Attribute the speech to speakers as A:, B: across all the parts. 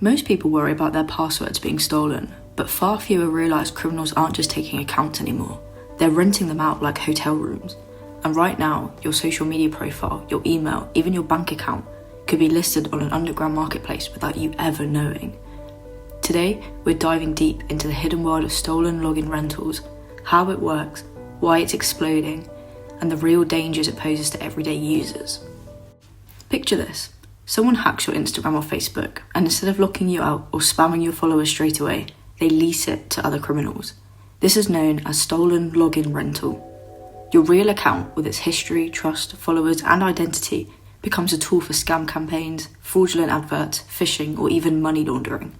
A: Most people worry about their passwords being stolen, but far fewer realise criminals aren't just taking accounts anymore. They're renting them out like hotel rooms. And right now, your social media profile, your email, even your bank account could be listed on an underground marketplace without you ever knowing. Today, we're diving deep into the hidden world of stolen login rentals, how it works, why it's exploding, and the real dangers it poses to everyday users. Picture this. Someone hacks your Instagram or Facebook, and instead of locking you out or spamming your followers straight away, they lease it to other criminals. This is known as stolen login rental. Your real account, with its history, trust, followers, and identity, becomes a tool for scam campaigns, fraudulent adverts, phishing, or even money laundering.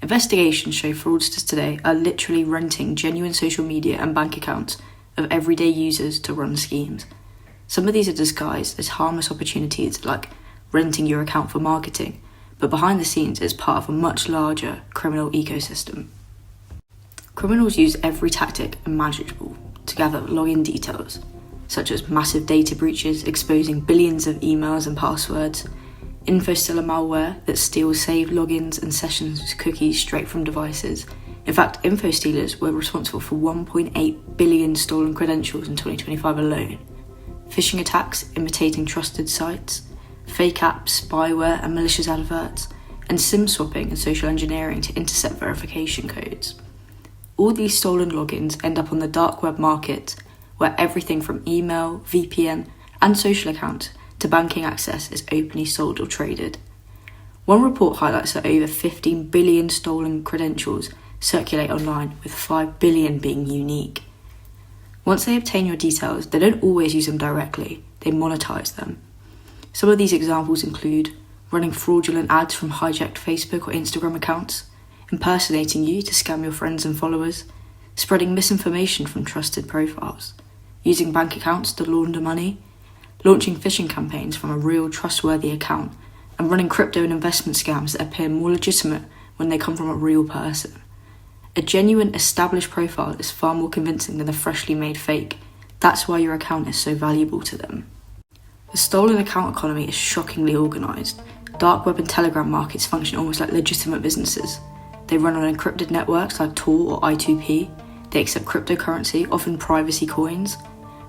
A: Investigations show fraudsters today are literally renting genuine social media and bank accounts of everyday users to run schemes. Some of these are disguised as harmless opportunities like renting your account for marketing, but behind the scenes it's part of a much larger criminal ecosystem. Criminals use every tactic imaginable to gather login details, such as massive data breaches exposing billions of emails and passwords, info-stealer malware that steals saved logins and sessions cookies straight from devices. In fact, info-stealers were responsible for 1.8 billion stolen credentials in 2025 alone. Phishing attacks imitating trusted sites, fake apps, spyware and malicious adverts, and SIM swapping and social engineering to intercept verification codes. All these stolen logins end up on the dark web market, where everything from email, VPN, and social accounts to banking access is openly sold or traded. One report highlights that over 15 billion stolen credentials circulate online, with 5 billion being unique. Once they obtain your details, they don't always use them directly, they monetize them. Some of these examples include running fraudulent ads from hijacked Facebook or Instagram accounts, impersonating you to scam your friends and followers, spreading misinformation from trusted profiles, using bank accounts to launder money, launching phishing campaigns from a real trustworthy account, and running crypto and investment scams that appear more legitimate when they come from a real person. A genuine established profile is far more convincing than a freshly made fake. That's why your account is so valuable to them. The stolen account economy is shockingly organised. Dark web and telegram markets function almost like legitimate businesses. They run on encrypted networks like Tor or I2P. They accept cryptocurrency, often privacy coins.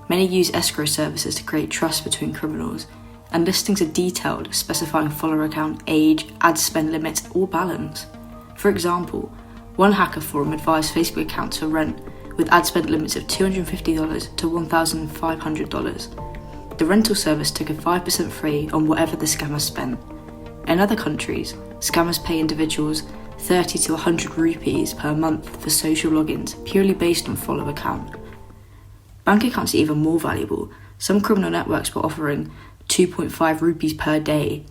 A: Many use escrow services to create trust between criminals, and listings are detailed, specifying follower account, age, ad spend limits, or balance. For example, one hacker forum advised Facebook accounts for rent with ad spend limits of $250 to $1,500. The rental service took a 5% fee on whatever the scammer spent. In other countries, scammers pay individuals 30 to 100 rupees per month for social logins, purely based on follower count. Bank accounts are even more valuable. Some criminal networks were offering 2.5 rupees per day,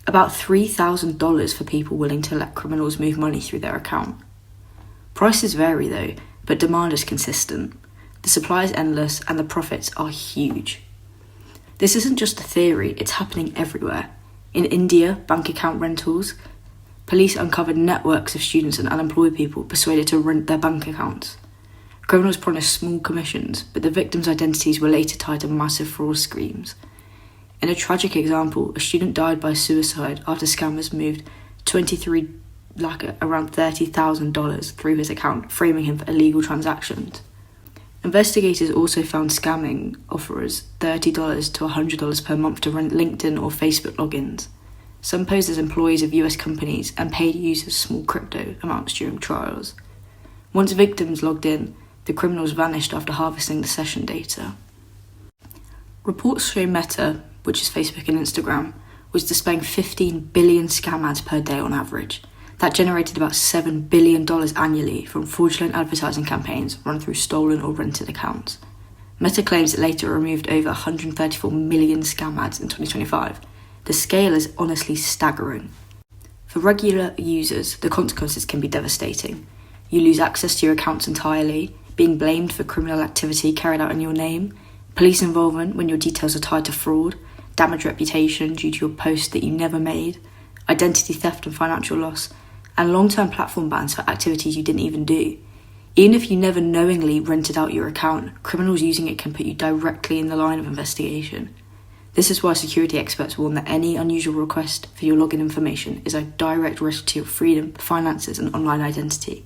A: about $3,000 for people willing to let criminals move money through their account. Prices vary though, but demand is consistent. The supply is endless and the profits are huge. This isn't just a theory, it's happening everywhere. In India, bank account rentals, police uncovered networks of students and unemployed people persuaded to rent their bank accounts. Criminals promised small commissions, but the victims' identities were later tied to massive fraud schemes. In a tragic example, a student died by suicide after scammers moved around $30,000 through his account, framing him for illegal transactions. Investigators also found scamming offerers $30 to $100 per month to rent LinkedIn or Facebook logins. Some posed as employees of US companies and paid users small crypto amounts during trials. Once victims logged in, the criminals vanished after harvesting the session data. Reports show Meta, which is Facebook and Instagram, was displaying 15 billion scam ads per day on average. That generated about $7 billion annually from fraudulent advertising campaigns run through stolen or rented accounts. Meta claims it later removed over 134 million scam ads in 2025. The scale is honestly staggering. For regular users, the consequences can be devastating. You lose access to your accounts entirely, being blamed for criminal activity carried out in your name, police involvement when your details are tied to fraud, damaged reputation due to your post that you never made, identity theft and financial loss, and long-term platform bans for activities you didn't even do. Even if you never knowingly rented out your account, criminals using it can put you directly in the line of investigation. This is why security experts warn that any unusual request for your login information is a direct risk to your freedom, finances, and online identity.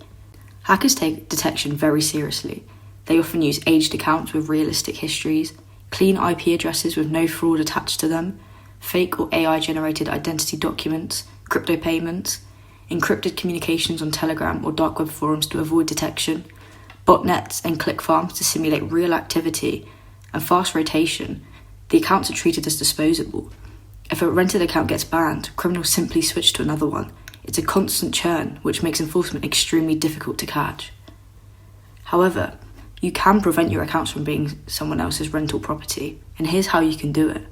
A: Hackers take detection very seriously. They often use aged accounts with realistic histories, clean IP addresses with no fraud attached to them, fake or AI-generated identity documents, crypto payments, encrypted communications on Telegram or dark web forums to avoid detection, botnets and click farms to simulate real activity, and fast rotation. The accounts are treated as disposable. If a rented account gets banned, criminals simply switch to another one. It's a constant churn, which makes enforcement extremely difficult to catch. However, you can prevent your accounts from being someone else's rental property, and here's how you can do it.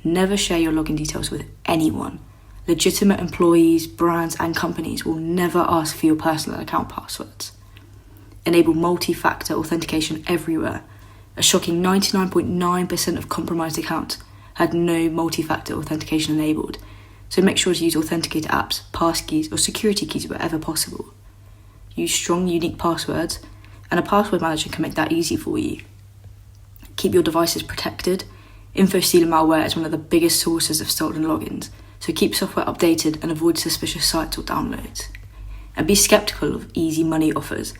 A: Never share your login details with anyone. Legitimate employees, brands, and companies will never ask for your personal account passwords. Enable multi-factor authentication everywhere. A shocking 99.9% of compromised accounts had no multi-factor authentication enabled, so make sure to use authenticated apps, passkeys, or security keys wherever possible. Use strong, unique passwords, and a password manager can make that easy for you. Keep your devices protected. Info-stealer malware is one of the biggest sources of stolen logins, so keep software updated and avoid suspicious sites or downloads. And be skeptical of easy money offers.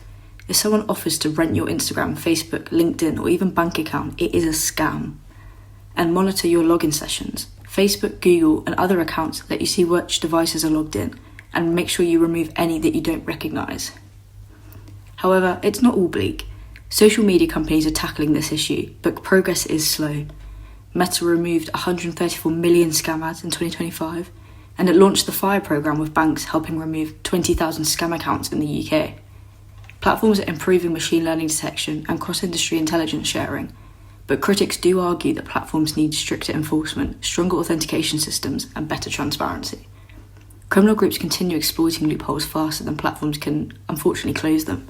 A: If someone offers to rent your Instagram, Facebook, LinkedIn, or even bank account, it is a scam. And monitor your login sessions. Facebook, Google, and other accounts let you see which devices are logged in, and make sure you remove any that you don't recognise. However, it's not all bleak. Social media companies are tackling this issue, but progress is slow. Meta removed 134 million scam ads in 2025, and it launched the FIRE programme with banks helping remove 20,000 scam accounts in the UK. Platforms are improving machine learning detection and cross-industry intelligence sharing, but critics do argue that platforms need stricter enforcement, stronger authentication systems, and better transparency. Criminal groups continue exploiting loopholes faster than platforms can unfortunately close them.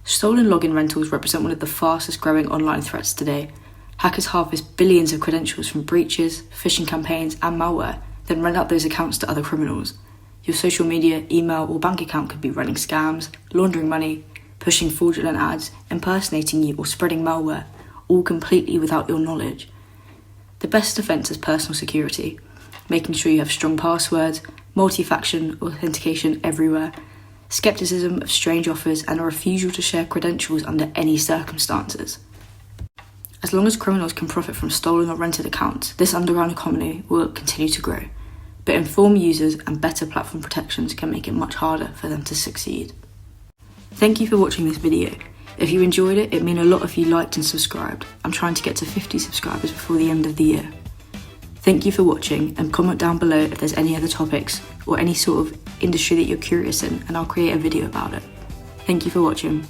A: Stolen login rentals represent one of the fastest growing online threats today. Hackers harvest billions of credentials from breaches, phishing campaigns, and malware, then rent out those accounts to other criminals. Your social media, email, or bank account could be running scams, laundering money, pushing fraudulent ads, impersonating you, or spreading malware, all completely without your knowledge. The best defense is personal security, making sure you have strong passwords, multi-factor authentication everywhere, skepticism of strange offers, and a refusal to share credentials under any circumstances. As long as criminals can profit from stolen or rented accounts, this underground economy will continue to grow. But informed users and better platform protections can make it much harder for them to succeed. Thank you for watching this video. If you enjoyed it, it means a lot if you liked and subscribed. I'm trying to get to 50 subscribers before the end of the year. Thank you for watching, and comment down below if there's any other topics or any sort of industry that you're curious in, and I'll create a video about it. Thank you for watching.